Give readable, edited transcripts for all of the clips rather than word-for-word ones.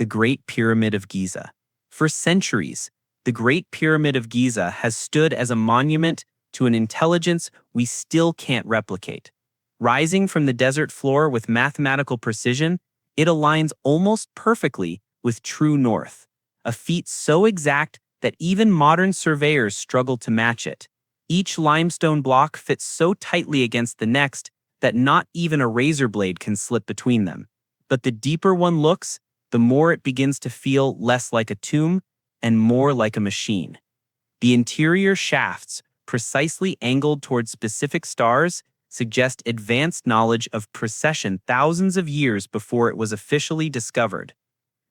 the Great Pyramid of Giza. For centuries, the Great Pyramid of Giza has stood as a monument to an intelligence we still can't replicate. Rising from the desert floor with mathematical precision, it aligns almost perfectly with true north, a feat so exact that even modern surveyors struggle to match it. Each limestone block fits so tightly against the next that not even a razor blade can slip between them. But the deeper one looks, the more it begins to feel less like a tomb and more like a machine. The interior shafts, precisely angled toward specific stars, suggest advanced knowledge of precession thousands of years before it was officially discovered.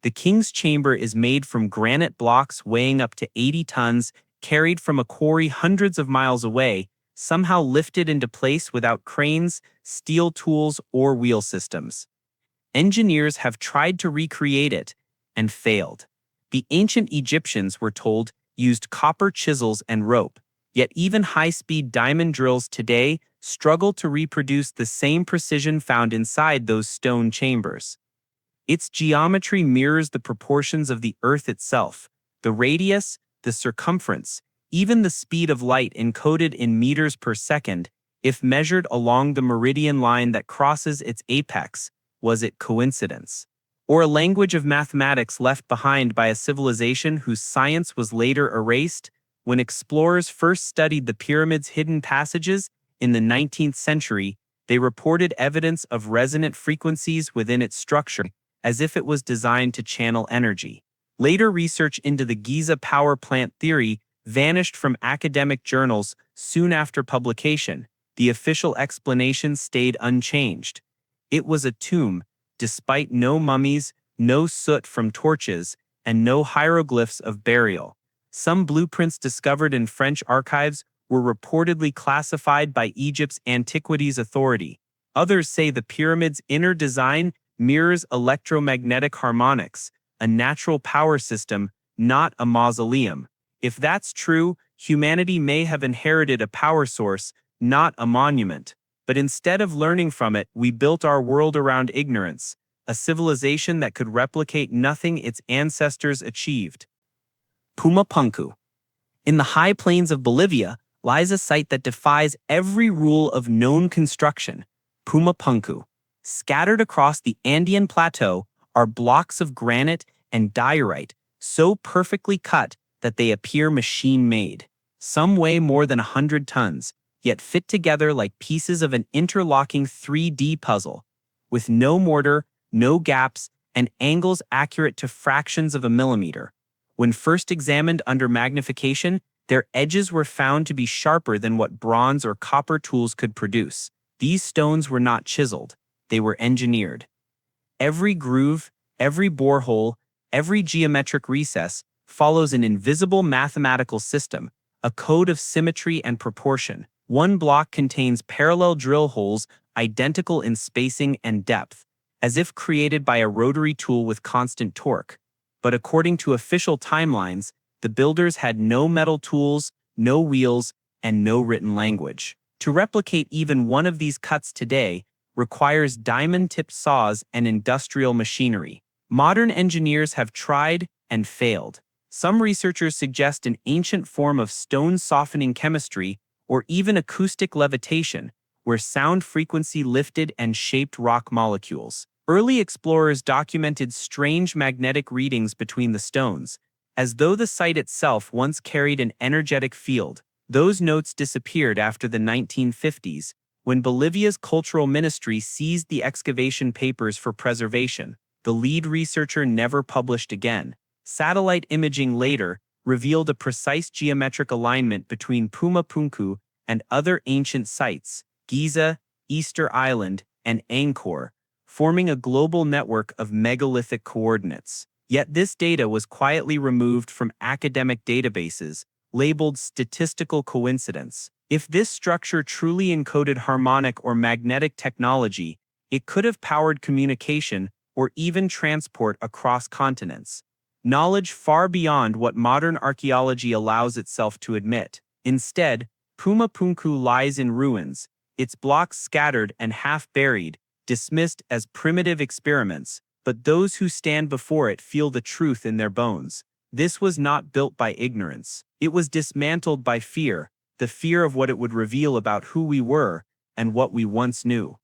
The king's chamber is made from granite blocks weighing up to 80 tons, carried from a quarry hundreds of miles away, somehow lifted into place without cranes, steel tools, or wheel systems. Engineers have tried to recreate it and failed. The ancient Egyptians, we're told, used copper chisels and rope, yet even high-speed diamond drills today struggle to reproduce the same precision found inside those stone chambers. Its geometry mirrors the proportions of the Earth itself, the radius, the circumference, even the speed of light encoded in meters per second, if measured along the meridian line that crosses its apex. Was it coincidence? Or a language of mathematics left behind by a civilization whose science was later erased? When explorers first studied the pyramid's hidden passages in the 19th century, they reported evidence of resonant frequencies within its structure, as if it was designed to channel energy. Later research into the Giza power plant theory vanished from academic journals soon after publication. The official explanation stayed unchanged. It was a tomb, despite no mummies, no soot from torches, and no hieroglyphs of burial. Some blueprints discovered in French archives were reportedly classified by Egypt's Antiquities Authority. Others say the pyramid's inner design mirrors electromagnetic harmonics, a natural power system, not a mausoleum. If that's true, humanity may have inherited a power source, not a monument. But instead of learning from it, we built our world around ignorance, a civilization that could replicate nothing its ancestors achieved. Pumapunku. In the high plains of Bolivia lies a site that defies every rule of known construction, Pumapunku. Scattered across the Andean plateau are blocks of granite and diorite, so perfectly cut that they appear machine-made. Some weigh more than 100 tons, yet fit together like pieces of an interlocking 3D puzzle, with no mortar, no gaps, and angles accurate to fractions of a millimeter. When first examined under magnification, their edges were found to be sharper than what bronze or copper tools could produce. These stones were not chiseled, they were engineered. Every groove, every borehole, every geometric recess follows an invisible mathematical system, a code of symmetry and proportion. One block contains parallel drill holes identical in spacing and depth, as if created by a rotary tool with constant torque. But according to official timelines, the builders had no metal tools, no wheels, and no written language. To replicate even one of these cuts today requires diamond-tipped saws and industrial machinery. Modern engineers have tried and failed. Some researchers suggest an ancient form of stone-softening chemistry or even acoustic levitation, where sound frequency lifted and shaped rock molecules. Early explorers documented strange magnetic readings between the stones, as though the site itself once carried an energetic field. Those notes disappeared after the 1950s, when Bolivia's cultural ministry seized the excavation papers for preservation. The lead researcher never published again. Satellite imaging later revealed a precise geometric alignment between Pumapunku and other ancient sites, Giza, Easter Island, and Angkor, forming a global network of megalithic coordinates. Yet this data was quietly removed from academic databases, labeled statistical coincidence. If this structure truly encoded harmonic or magnetic technology, it could have powered communication or even transport across continents. Knowledge far beyond what modern archaeology allows itself to admit. Instead, Pumapunku lies in ruins, its blocks scattered and half buried, dismissed as primitive experiments. but those who stand before it feel the truth in their bones. This was not built by ignorance. It was dismantled by fear, the fear of what it would reveal about who we were and what we once knew.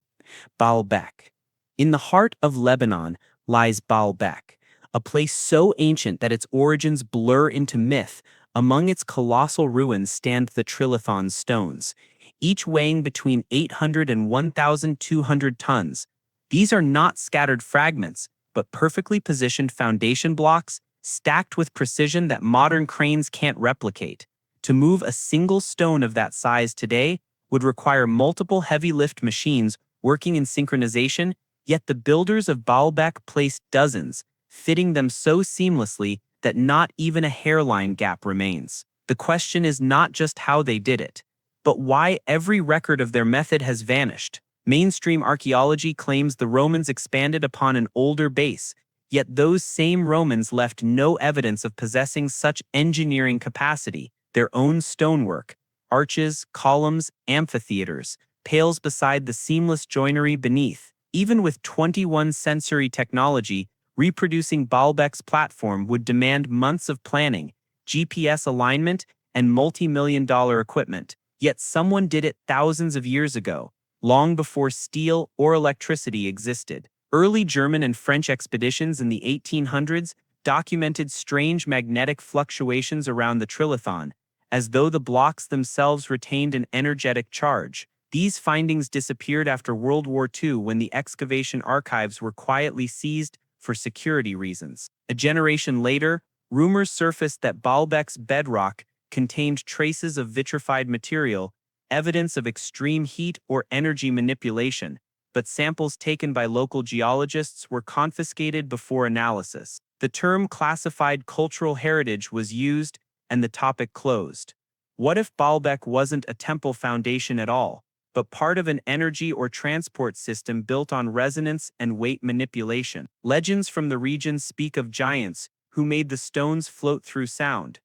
Baalbek. In the heart of Lebanon lies Baalbek, a place so ancient that its origins blur into myth. Among its colossal ruins stand the Trilithon stones, each weighing between 800 and 1,200 tons. These are not scattered fragments, but perfectly positioned foundation blocks, stacked with precision that modern cranes can't replicate. To move a single stone of that size today would require multiple heavy lift machines working in synchronization, yet the builders of Baalbek placed dozens, fitting them so seamlessly that not even a hairline gap remains. The question is not just how they did it, but why every record of their method has vanished. Mainstream archaeology claims the Romans expanded upon an older base, yet those same Romans left no evidence of possessing such engineering capacity. Their own stonework, arches, columns, amphitheaters, pales beside the seamless joinery beneath. Even with 21st century technology, reproducing Baalbek's platform would demand months of planning, GPS alignment, and multi-million-dollar equipment. Yet someone did it thousands of years ago, long before steel or electricity existed. Early German and French expeditions in the 1800s documented strange magnetic fluctuations around the Trilithon, as though the blocks themselves retained an energetic charge. These findings disappeared after World War II when the excavation archives were quietly seized for security reasons. A generation later, rumors surfaced that Baalbek's bedrock contained traces of vitrified material, evidence of extreme heat or energy manipulation, but samples taken by local geologists were confiscated before analysis. The term classified cultural heritage was used, and the topic closed. What if Baalbek wasn't a temple foundation at all, but part of an energy or transport system built on resonance and weight manipulation? Legends from the region speak of giants who made the stones float through sound.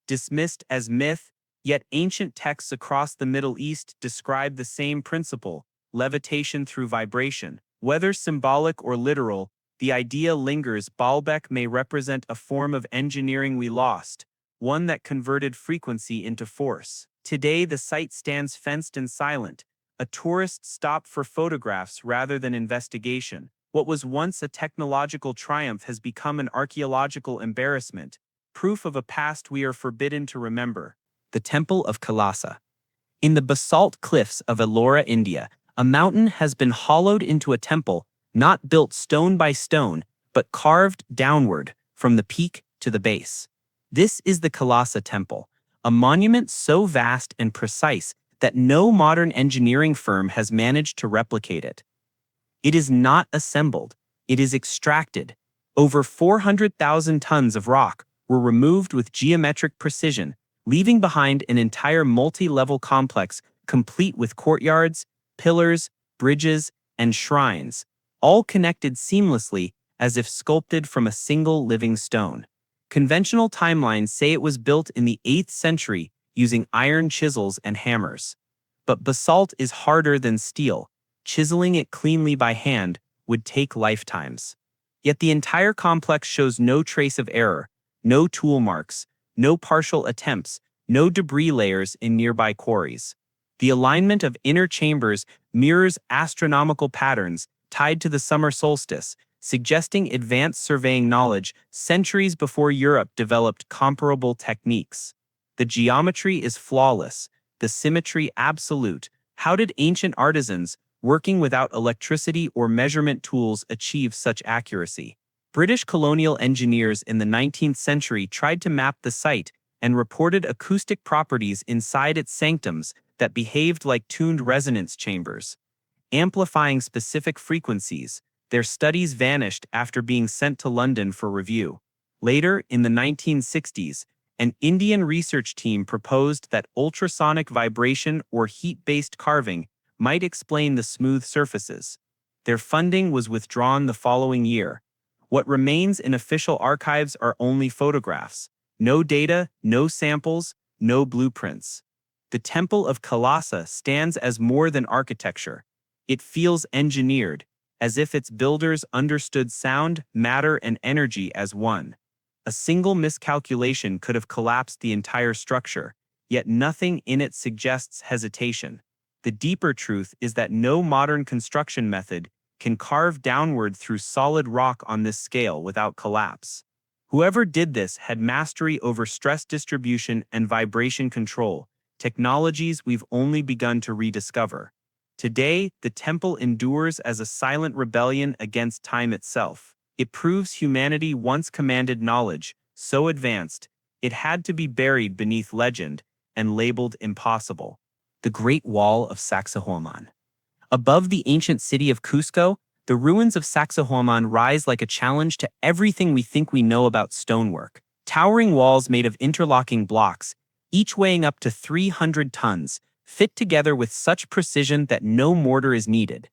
Dismissed as myth, yet ancient texts across the Middle East describe the same principle: levitation through vibration. Whether symbolic or literal, the idea lingers. Baalbek may represent a form of engineering we lost, one that converted frequency into force. Today, the site stands fenced and silent, a tourist stop for photographs rather than investigation. What was once a technological triumph has become an archaeological embarrassment, proof of a past we are forbidden to remember. The Temple of Kailasa. In the basalt cliffs of Ellora, India, a mountain has been hollowed into a temple, not built stone by stone, but carved downward from the peak to the base. This is the Kailasa Temple, a monument so vast and precise that no modern engineering firm has managed to replicate it. It is not assembled, it is extracted. Over 400,000 tons of rock were removed with geometric precision, leaving behind an entire multi-level complex complete with courtyards, pillars, bridges, and shrines, all connected seamlessly as if sculpted from a single living stone. Conventional timelines say it was built in the 8th century using iron chisels and hammers. But basalt is harder than steel. Chiseling it cleanly by hand would take lifetimes. Yet the entire complex shows no trace of error, no tool marks, no partial attempts, no debris layers in nearby quarries. The alignment of inner chambers mirrors astronomical patterns tied to the summer solstice, suggesting advanced surveying knowledge centuries before Europe developed comparable techniques. The geometry is flawless, the symmetry absolute. How did ancient artisans, working without electricity or measurement tools, achieve such accuracy? British colonial engineers in the 19th century tried to map the site and reported acoustic properties inside its sanctums that behaved like tuned resonance chambers, amplifying specific frequencies. Their studies vanished after being sent to London for review. Later, in the 1960s, an Indian research team proposed that ultrasonic vibration or heat-based carving might explain the smooth surfaces. Their funding was withdrawn the following year. What remains in official archives are only photographs. No data, no samples, no blueprints. The Temple of Kailasa stands as more than architecture. It feels engineered. as if its builders understood sound, matter, and energy as one. A single miscalculation could have collapsed the entire structure, yet nothing in it suggests hesitation. The deeper truth is that no modern construction method can carve downward through solid rock on this scale without collapse. Whoever did this had mastery over stress distribution and vibration control, technologies we've only begun to rediscover. Today, the temple endures as a silent rebellion against time itself. It proves humanity once commanded knowledge, so advanced, it had to be buried beneath legend and labeled impossible. The Great Wall of Sacsayhuaman. Above the ancient city of Cusco, the ruins of Sacsayhuaman rise like a challenge to everything we think we know about stonework. Towering walls made of interlocking blocks, each weighing up to 300 tons, fit together with such precision that no mortar is needed.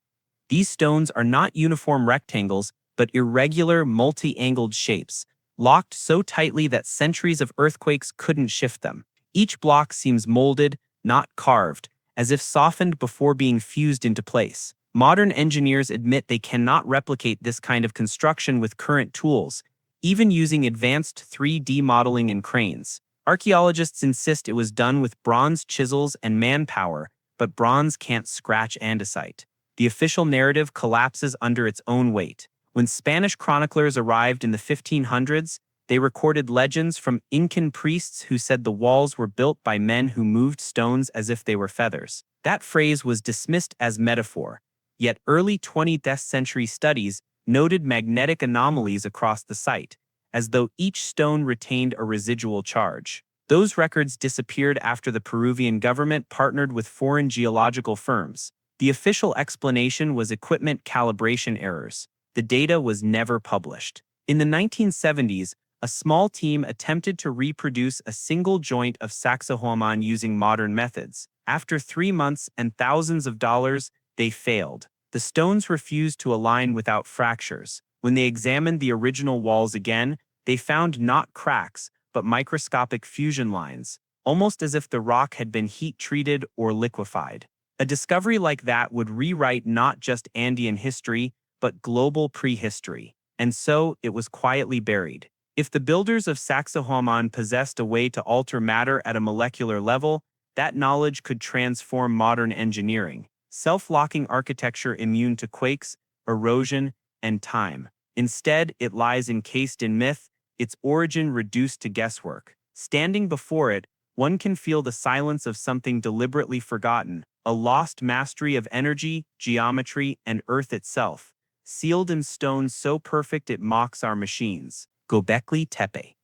These stones are not uniform rectangles, but irregular, multi-angled shapes, locked so tightly that centuries of earthquakes couldn't shift them. Each block seems molded, not carved, as if softened before being fused into place. Modern engineers admit they cannot replicate this kind of construction with current tools, even using advanced 3D modeling and cranes. Archaeologists insist it was done with bronze chisels and manpower, but bronze can't scratch andesite. The official narrative collapses under its own weight. When Spanish chroniclers arrived in the 1500s, they recorded legends from Incan priests who said the walls were built by men who moved stones as if they were feathers. That phrase was dismissed as metaphor, yet early 20th century studies noted magnetic anomalies across the site, as though each stone retained a residual charge. Those records disappeared after the Peruvian government partnered with foreign geological firms. The official explanation was equipment calibration errors. The data was never published. In the 1970s, a small team attempted to reproduce a single joint of Sacsayhuaman using modern methods. After 3 months and thousands of dollars, they failed. The stones refused to align without fractures. When they examined the original walls again, they found not cracks, but microscopic fusion lines, almost as if the rock had been heat-treated or liquefied. A discovery like that would rewrite not just Andean history, but global prehistory. And so, it was quietly buried. If the builders of Sacsayhuaman possessed a way to alter matter at a molecular level, that knowledge could transform modern engineering. Self-locking architecture immune to quakes, erosion, and time. Instead, it lies encased in myth, its origin reduced to guesswork. Standing before it, one can feel the silence of something deliberately forgotten, a lost mastery of energy, geometry, and earth itself, sealed in stone so perfect it mocks our machines. Göbekli Tepe.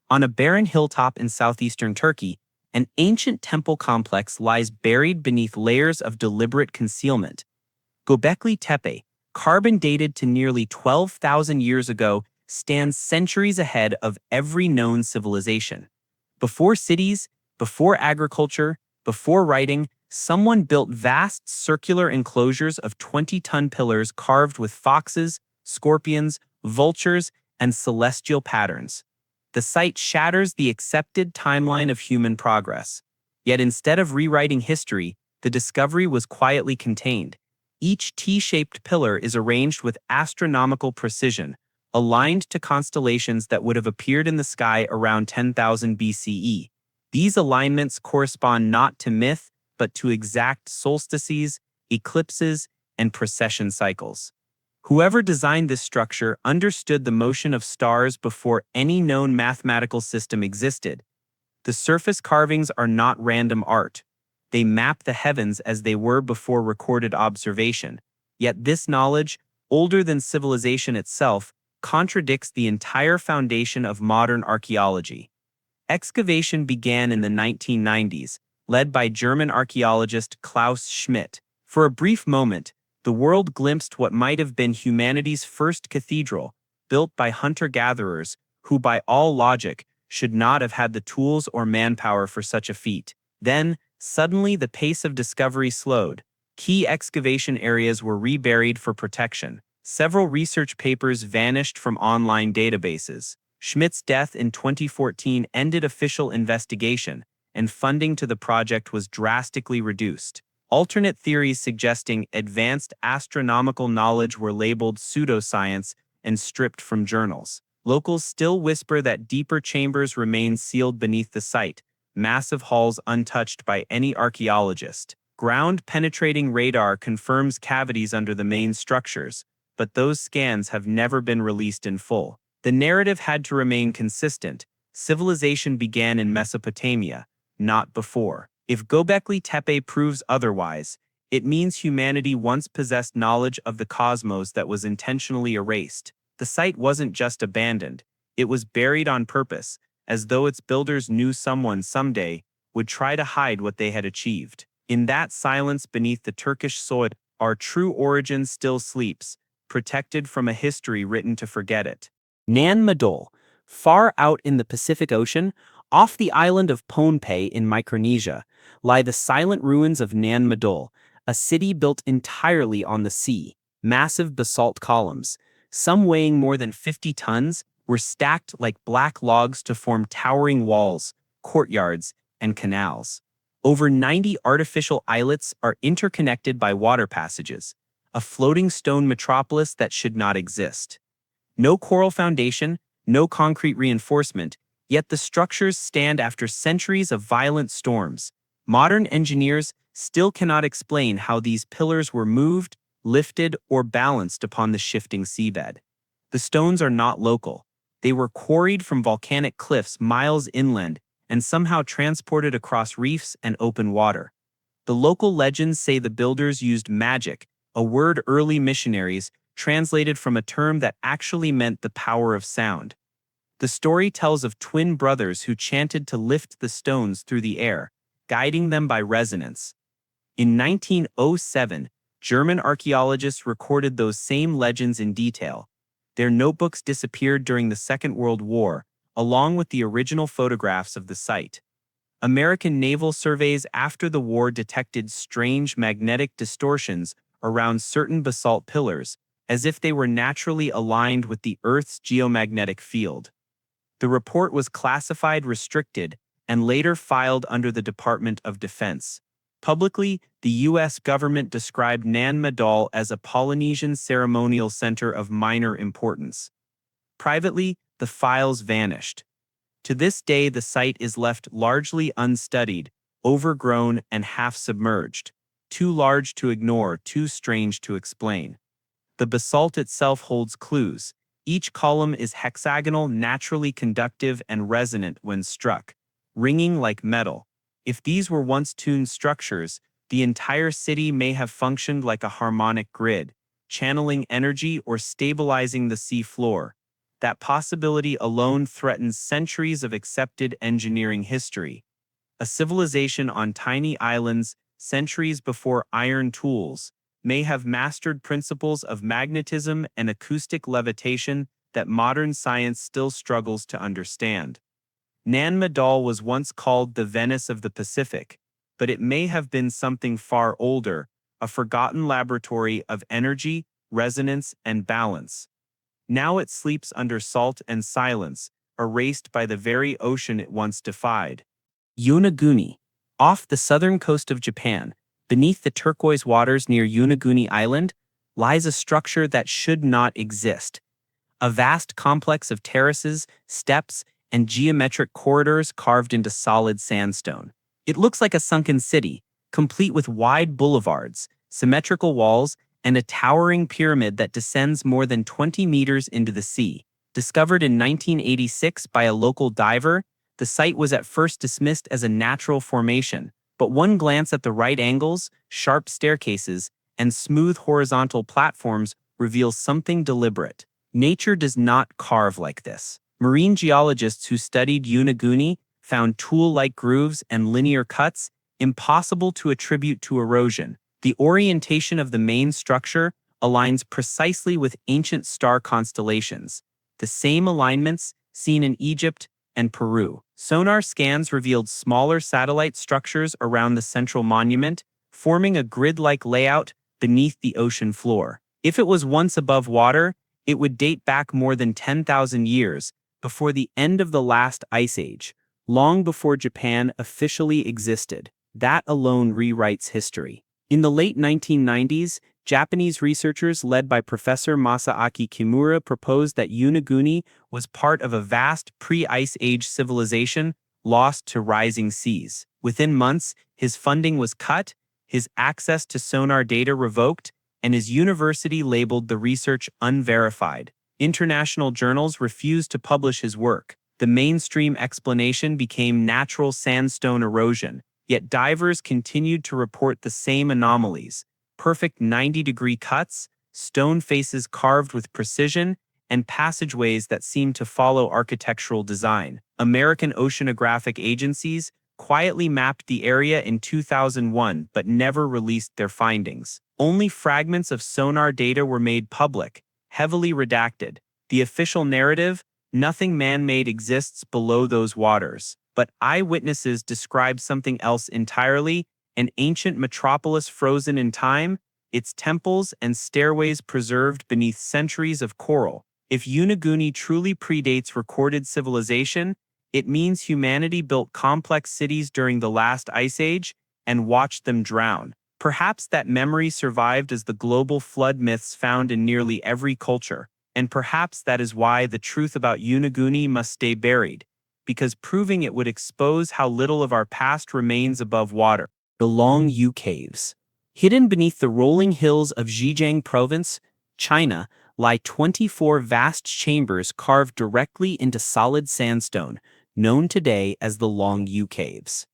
On a barren hilltop in southeastern Turkey, an ancient temple complex lies buried beneath layers of deliberate concealment. Göbekli Tepe, carbon dated to nearly 12,000 years ago, stands centuries ahead of every known civilization. Before cities, before agriculture, before writing, someone built vast circular enclosures of 20-ton pillars carved with foxes, scorpions, vultures, and celestial patterns. The site shatters the accepted timeline of human progress. Yet instead of rewriting history, the discovery was quietly contained. Each T-shaped pillar is arranged with astronomical precision, aligned to constellations that would have appeared in the sky around 10,000 BCE. These alignments correspond not to myth, but to exact solstices, eclipses, and precession cycles. Whoever designed this structure understood the motion of stars before any known mathematical system existed. The surface carvings are not random art. They map the heavens as they were before recorded observation. Yet this knowledge, older than civilization itself, contradicts the entire foundation of modern archaeology. Excavation began in the 1990s, led by German archaeologist Klaus Schmidt. For a brief moment, the world glimpsed what might have been humanity's first cathedral, built by hunter-gatherers who, by all logic, should not have had the tools or manpower for such a feat. Then, suddenly the pace of discovery slowed. Key excavation areas were reburied for protection. Several research papers vanished from online databases. Schmidt's death in 2014 ended official investigation, and funding to the project was drastically reduced. Alternate theories suggesting advanced astronomical knowledge were labeled pseudoscience and stripped from journals. Locals still whisper that deeper chambers remain sealed beneath the site, massive halls untouched by any archaeologist. Ground-penetrating radar confirms cavities under the main structures, but those scans have never been released in full. The narrative had to remain consistent. Civilization began in Mesopotamia, not before. If Göbekli Tepe proves otherwise, it means humanity once possessed knowledge of the cosmos that was intentionally erased. The site wasn't just abandoned, it was buried on purpose, as though its builders knew someone someday would try to hide what they had achieved. In that silence beneath the Turkish soil, our true origin still sleeps, protected from a history written to forget it. Nan Madol, far out in the Pacific Ocean, off the island of Pohnpei in Micronesia, lie the silent ruins of Nan Madol, a city built entirely on the sea. Massive basalt columns, some weighing more than 50 tons, were stacked like black logs to form towering walls, courtyards, and canals. Over 90 artificial islets are interconnected by water passages, a floating stone metropolis that should not exist. No coral foundation, no concrete reinforcement, yet the structures stand after centuries of violent storms. Modern engineers still cannot explain how these pillars were moved, lifted, or balanced upon the shifting seabed. The stones are not local. They were quarried from volcanic cliffs miles inland and somehow transported across reefs and open water. The local legends say the builders used magic, a word early missionaries translated from a term that actually meant the power of sound. The story tells of twin brothers who chanted to lift the stones through the air, guiding them by resonance. In 1907, German archaeologists recorded those same legends in detail. Their notebooks disappeared during the Second World War, along with the original photographs of the site. American naval surveys after the war detected strange magnetic distortions around certain basalt pillars, as if they were naturally aligned with the Earth's geomagnetic field. The report was classified restricted and later filed under the Department of Defense. Publicly, the U.S. government described Nan Madol as a Polynesian ceremonial center of minor importance. Privately, the files vanished. To this day, the site is left largely unstudied, overgrown, and half-submerged. Too large to ignore, too strange to explain. The basalt itself holds clues. Each column is hexagonal, naturally conductive, and resonant when struck, ringing like metal. If these were once tuned structures, the entire city may have functioned like a harmonic grid, channeling energy or stabilizing the sea floor. That possibility alone threatens centuries of accepted engineering history. A civilization on tiny islands, centuries before iron tools, may have mastered principles of magnetism and acoustic levitation that modern science still struggles to understand. Nan Madol was once called the Venice of the Pacific, but it may have been something far older, a forgotten laboratory of energy, resonance, and balance. Now it sleeps under salt and silence, erased by the very ocean it once defied. Yonaguni, off the southern coast of Japan, beneath the turquoise waters near Yonaguni Island, lies a structure that should not exist. A vast complex of terraces, steps, and geometric corridors carved into solid sandstone. It looks like a sunken city, complete with wide boulevards, symmetrical walls, and a towering pyramid that descends more than 20 meters into the sea. Discovered in 1986 by a local diver, the site was at first dismissed as a natural formation, but one glance at the right angles, sharp staircases, and smooth horizontal platforms reveals something deliberate. Nature does not carve like this. Marine geologists who studied Yonaguni found tool-like grooves and linear cuts impossible to attribute to erosion. The orientation of the main structure aligns precisely with ancient star constellations, the same alignments seen in Egypt and Peru. Sonar scans revealed smaller satellite structures around the central monument, forming a grid-like layout beneath the ocean floor. If it was once above water, it would date back more than 10,000 years, before the end of the last ice age, long before Japan officially existed. That alone rewrites history. In the late 1990s, Japanese researchers led by Professor Masaaki Kimura proposed that Yonaguni was part of a vast pre-Ice Age civilization lost to rising seas. Within months, his funding was cut, his access to sonar data revoked, and his university labeled the research unverified. International journals refused to publish his work. The mainstream explanation became natural sandstone erosion, yet divers continued to report the same anomalies: perfect 90-degree cuts, stone faces carved with precision, and passageways that seemed to follow architectural design. American oceanographic agencies quietly mapped the area in 2001 but never released their findings. Only fragments of sonar data were made public, heavily redacted. The official narrative: nothing man-made exists below those waters. But eyewitnesses describe something else entirely: an ancient metropolis frozen in time, its temples and stairways preserved beneath centuries of coral. If Yonaguni truly predates recorded civilization, it means humanity built complex cities during the last ice age and watched them drown. Perhaps that memory survived as the global flood myths found in nearly every culture. And perhaps that is why the truth about Yonaguni must stay buried, because proving it would expose how little of our past remains above water. The Longyou Caves. Hidden beneath the rolling hills of Zhejiang Province, China, lie 24 vast chambers carved directly into solid sandstone, known today as the Longyou Caves.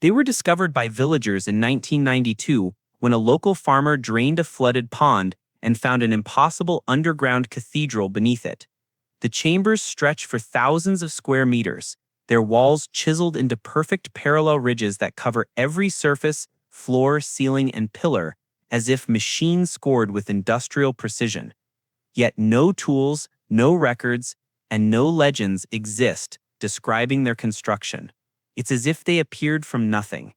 They were discovered by villagers in 1992 when a local farmer drained a flooded pond and found an impossible underground cathedral beneath it. The chambers stretch for thousands of square meters, their walls chiseled into perfect parallel ridges that cover every surface, floor, ceiling, and pillar, as if machine scored with industrial precision. Yet no tools, no records, and no legends exist describing their construction. It's as if they appeared from nothing.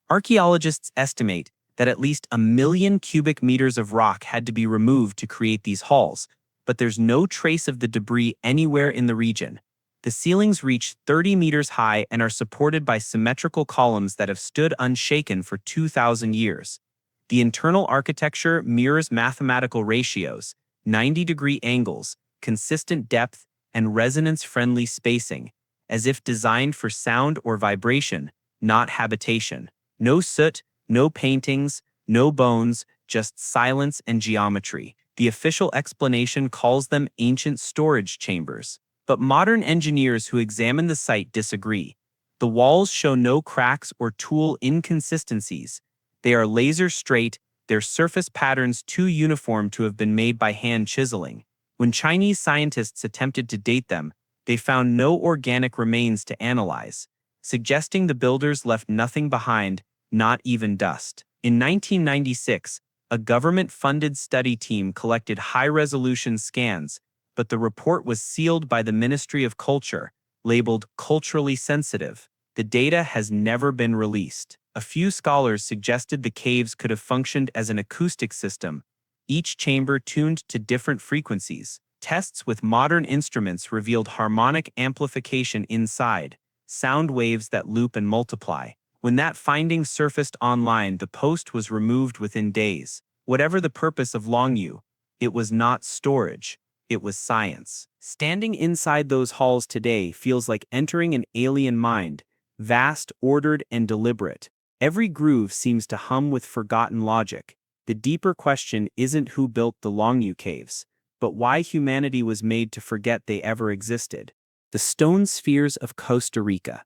Archaeologists estimate that at least 1 million cubic meters of rock had to be removed to create these halls, but there's no trace of the debris anywhere in the region. The ceilings reach 30 meters high and are supported by symmetrical columns that have stood unshaken for 2,000 years. The internal architecture mirrors mathematical ratios: 90-degree angles, consistent depth, and resonance-friendly spacing, as if designed for sound or vibration, not habitation. No soot, no paintings, no bones, just silence and geometry. The official explanation calls them ancient storage chambers. But modern engineers who examine the site disagree. The walls show no cracks or tool inconsistencies. They are laser straight, their surface patterns too uniform to have been made by hand chiseling. When Chinese scientists attempted to date them, they found no organic remains to analyze, suggesting the builders left nothing behind, not even dust. In 1996, a government-funded study team collected high-resolution scans, but the report was sealed by the Ministry of Culture, labeled culturally sensitive. The data has never been released. A few scholars suggested the caves could have functioned as an acoustic system, each chamber tuned to different frequencies. Tests with modern instruments revealed harmonic amplification inside, sound waves that loop and multiply. When that finding surfaced online, the post was removed within days. Whatever the purpose of Longyou, it was not storage. It was science. Standing inside those halls today feels like entering an alien mind, vast, ordered, and deliberate. Every groove seems to hum with forgotten logic. The deeper question isn't who built the Longyou caves, but why humanity was made to forget they ever existed. The stone spheres of Costa Rica.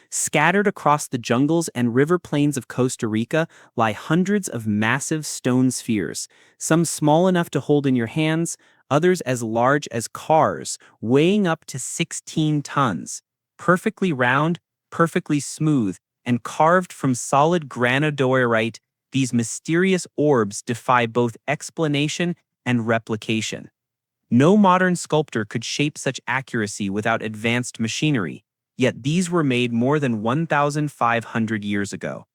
Scattered across the jungles and river plains of Costa Rica lie hundreds of massive stone spheres, some small enough to hold in your hands, others as large as cars, weighing up to 16 tons. Perfectly round, perfectly smooth, and carved from solid granodiorite, these mysterious orbs defy both explanation and replication. No modern sculptor could shape such accuracy without advanced machinery, yet these were made more than 1,500 years ago.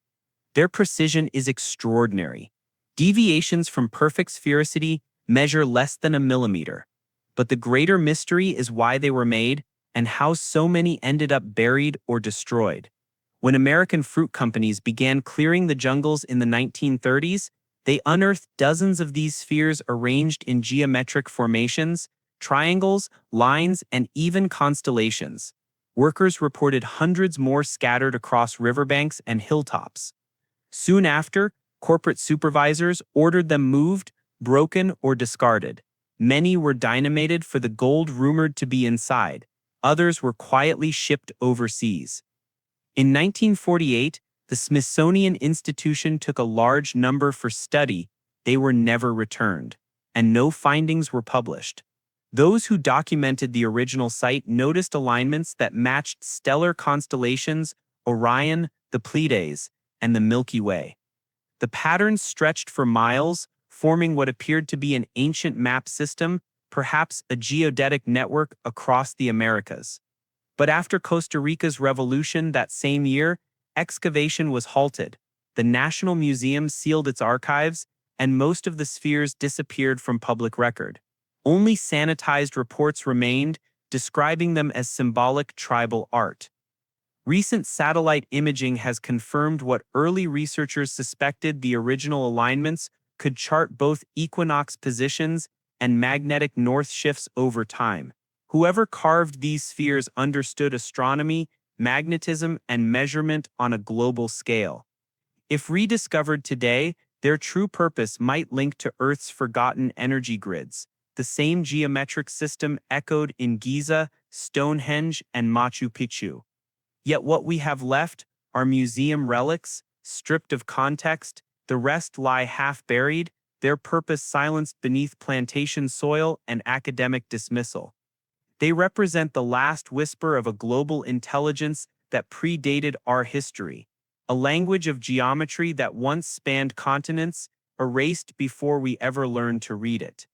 Their precision is extraordinary. Deviations from perfect sphericity measure less than a millimeter. But the greater mystery is why they were made and how so many ended up buried or destroyed. When American fruit companies began clearing the jungles in the 1930s, They unearthed dozens of these spheres arranged in geometric formations, triangles, lines, and even constellations. Workers reported hundreds more scattered across riverbanks and hilltops. Soon after, corporate supervisors ordered them moved, broken, or discarded. Many were dynamited for the gold rumored to be inside. Others were quietly shipped overseas. In 1948, the Smithsonian Institution took a large number for study. They were never returned, and no findings were published. Those who documented the original site noticed alignments that matched stellar constellations, Orion, the Pleiades, and the Milky Way. The patterns stretched for miles, forming what appeared to be an ancient map system, perhaps a geodetic network across the Americas. But after Costa Rica's revolution that same year, excavation was halted. The National Museum sealed its archives, and most of the spheres disappeared from public record. Only sanitized reports remained, describing them as symbolic tribal art. Recent satellite imaging has confirmed what early researchers suspected: the original alignments could chart both equinox positions and magnetic north shifts over time. Whoever carved these spheres understood astronomy, magnetism, and measurement on a global scale. If rediscovered today, their true purpose might link to Earth's forgotten energy grids. The same geometric system echoed in Giza, Stonehenge, and Machu Picchu. Yet what we have left are museum relics, stripped of context. The rest lie half-buried, their purpose silenced beneath plantation soil and academic dismissal. They represent the last whisper of a global intelligence that predated our history, a language of geometry that once spanned continents, erased before we ever learned to read it.